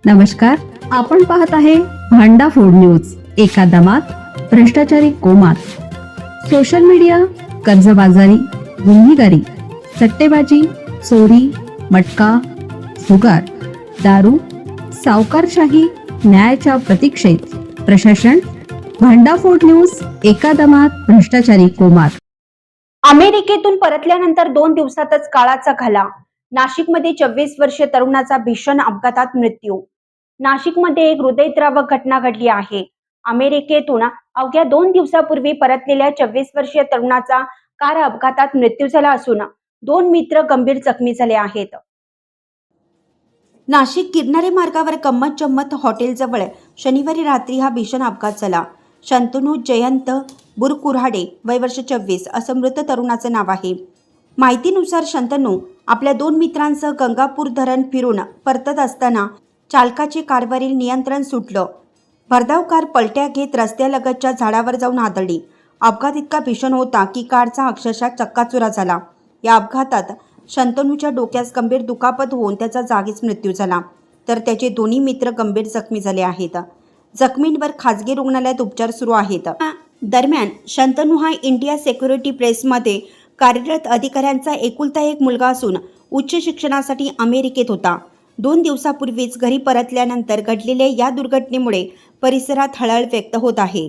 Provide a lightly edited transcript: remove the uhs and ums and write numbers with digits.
नमस्कार, आपण पाहत आहे भांडा फोड न्यूज. एका दमात भ्रष्टाचारी कोमात. सोशल मीडिया, कर्जबाजारी, गुन्हेगारी, सट्टेबाजी, चोरी, मटका, जुगार, दारू, सावकारशाही, न्यायाच्या प्रतीक्षेत प्रशासन. भांडाफोड न्यूज. एका दमात भ्रष्टाचारी कोमात. अमेरिकेतून परतल्यानंतर 2 दिवसातच काळाचा घाला. नाशिकमध्ये 24 वर्षीय तरुणाचा भीषण अपघातात मृत्यू. नाशिकमध्ये एक हृदयद्रावक घटना घडली आहे. अमेरिकेतून अवघ्या 2 दिवसापूर्वी परतलेल्या 24 वर्षीय तरुणाचा कार अपघातात मृत्यू झाला असून 2 मित्र गंभीर जखमी झाले आहेत. नाशिक गिरणारे मार्गावर गंमत जम्मत हॉटेलजवळ शनिवारी रात्री हा भीषण अपघात झाला. शंतनू जयंत बुरकुऱ्हाडे, वय वर्ष 24 असं मृत तरुणाचं नाव आहे. माहितीनुसार शंतनू आपल्या 2 मित्रांसह गंगापूर धरण फिरून परतत असताना चालकाचे कारवरील नियंत्रण सुटलं. भरधाव कार पलट्या घेत रस्त्यालगतच्या झाडावर जाऊन आदळली. अपघात इतका भीषण होता की कारचा अक्षरशः चक्काचुरा झाला. या अपघातात शंतनूच्या डोक्यास गंभीर दुखापत होऊन त्याचा जागीच मृत्यू झाला, तर त्याचे दोन्ही मित्र गंभीर जखमी झाले आहेत. जखमींवर खासगी रुग्णालयात उपचार सुरू आहेत. दरम्यान शंतनू हा इंडिया सिक्युरिटी प्रेसमध्ये कार्यरत अधिकाऱ्यांचा एकुलता एक मुलगा असून उच्च शिक्षणासाठी अमेरिकेत होता. 2 दिवसापूर्वीच घरी परतल्यानंतर घडलेल्या या दुर्घटनेमुळे परिसरात हळहळ व्यक्त होत आहे.